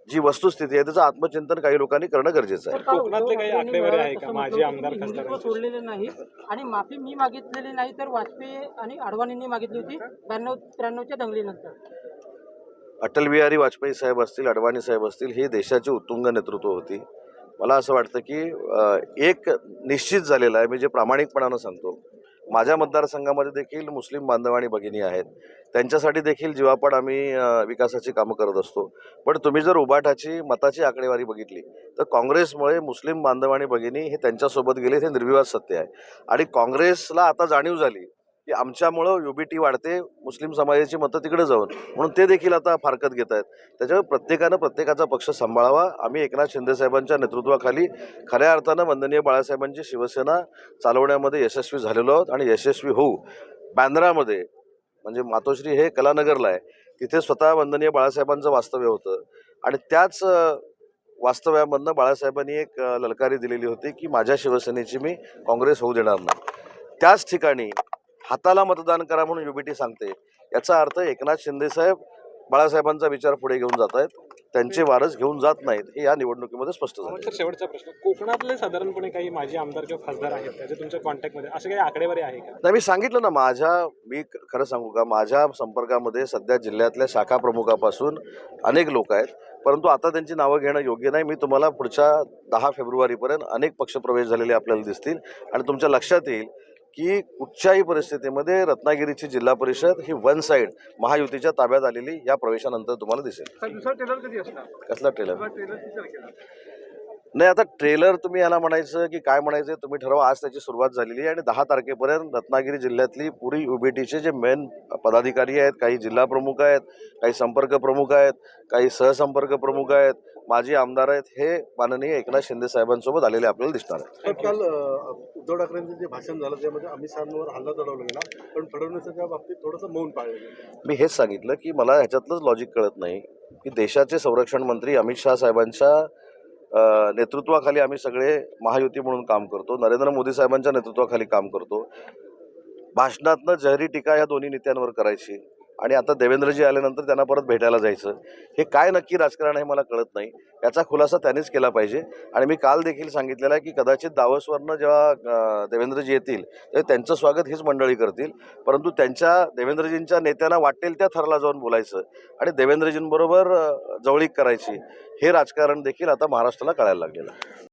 जी वस्तुस्थिती आहे त्याचं आत्मचिंतन काही लोकांनी करणं गरजेचं आहे. कोकणातले काही आकडेवारी आहे का माजी आमदार हिंदुत्व सोडलेले नाही आणि माफी मी मागितलेली नाही तर वाजपेयी आणि अडवाणींनी मागितली होती 92-93च्या दंगलीनंतर. अटल बिहारी वाजपेयी साहेब असतील, अडवाणी साहेब असतील, ही देशाची उत्तुंग नेतृत्व होती. मला असं वाटतं की एक निश्चित झालेलं आहे, मी जे प्रामाणिकपणानं सांगतो, माझ्या मतदारसंघामध्ये देखील मुस्लिम बांधव आणि भगिनी आहेत. त्यांच्यासाठी देखील जीवापाड आम्ही विकासाची कामं करत असतो. पण तुम्ही जर उबाठाची मताची आकडेवारी बघितली तर काँग्रेसमुळे मुस्लिम बांधव आणि भगिनी हे त्यांच्यासोबत गेले, हे निर्विवाद सत्य आहे. आणि काँग्रेसला आता जाणीव झाली की आमच्यामुळं युबीटी वाढते, मुस्लिम समाजाची मतं तिकडे जाऊन, म्हणून ते देखील आता फारकत घेत आहेत. त्याच्यामुळे प्रत्येकानं प्रत्येकाचा पक्ष सांभाळावा. आम्ही एकनाथ शिंदेसाहेबांच्या नेतृत्वाखाली खऱ्या अर्थानं वंदनीय बाळासाहेबांची शिवसेना चालवण्यामध्ये यशस्वी झालेलो आहोत आणि यशस्वी होऊ. बँद्रामध्ये म्हणजे मातोश्री हे कलानगरला आहे, तिथे स्वतः वंदनीय बाळासाहेबांचं वास्तव्य होतं आणि त्याच वास्तव्यामधनं बाळासाहेबांनी एक ललकारी दिलेली होती की माझ्या शिवसेनेची मी काँग्रेस होऊ देणार नाही. त्याच ठिकाणी हाताला मतदान करा म्हणून युबीटी सांगते. याचा अर्थ एकनाथ शिंदेसाहेब बाळासाहेबांचा विचार पुढे घेऊन जात आहेत, त्यांचे वारस घेऊन जात नाहीत, हे या निवडणुकीमध्ये स्पष्ट झालं. तर शेवटचा प्रश्न, कोकणातले साधारणपणे काही माजी आमदार किंवा खासदार आहेत त्याचे तुमच्या कॉन्टॅक्टमध्ये असे काही आकडेवारी आहे का? नाही, मी सांगितलं ना, मी खरं सांगू का, माझ्या संपर्कामध्ये सध्या जिल्ह्यातल्या शाखा प्रमुखापासून अनेक लोक आहेत, परंतु आता त्यांची नावं घेणं योग्य नाही. मी तुम्हाला पुढच्या 10 फेब्रुवारीपर्यंत अनेक पक्षप्रवेश झालेले आपल्याला दिसतील आणि तुमच्या लक्षात येईल की कुठच्याही परिस्थितीमध्ये रत्नागिरीची जिल्हा परिषद ही वन साईड महायुतीच्या ताब्यात आलेली या प्रवेशानंतर तुम्हाला दिसेल. दुसरा टेलर कधी असणार? कसला ट्रेलर? नाही, आता ट्रेलर तुम्ही याला म्हणायचं की काय म्हणायचं तुम्ही ठरवा. आज त्याची सुरुवात झालेली आहे आणि 10 तारखेपर्यंत रत्नागिरी जिल्ह्यातली पुरी युबीटीचे जे मेन पदाधिकारी आहेत, काही जिल्हा प्रमुख आहेत, काही संपर्क प्रमुख आहेत, काही सहसंपर्क प्रमुख आहेत, माजी आमदार आहेत, हे माननीय एकनाथ शिंदे साहेबांसोबत आलेले आपल्याला दिसणार आहे. काल उद्धव ठाकरेंचं जे भाषण झालं त्यामध्ये अमित शहांवर हल्ला चढवला गेला, पण फडणवीसांच्या बाबतीत थोडंसं मौन पाळलं गेलं. मी हेच सांगितलं की मला ह्याच्यातलंच लॉजिक कळत नाही की देशाचे संरक्षण मंत्री अमित शहा साहेबांच्या नेतृत्वाखाली आम्ही सगळे महायुती म्हणून काम करतो, नरेंद्र मोदी साहेबांच्या नेतृत्वाखाली काम करतो. भाषणातनं जहरी टीका या दोन्ही नेत्यांवर करायची आणि आता देवेंद्रजी आल्यानंतर त्यांना परत भेटायला जायचं, हे काय नक्की राजकारण आहे मला कळत नाही. याचा खुलासा त्यांनीच केला पाहिजे. आणि मी काल देखील सांगितलेलं आहे की कदाचित दावोसवरनं जेव्हा देवेंद्रजी येतील तेव्हा त्यांचं स्वागत हीच मंडळी करतील, परंतु देवेंद्रजींच्या नेत्यांना वाटेल त्या थराला जाऊन बोलायचं आणि देवेंद्रजींबरोबर जवळीक करायची, हे राजकारण देखील आता महाराष्ट्राला कळायला लागलेलं आहे.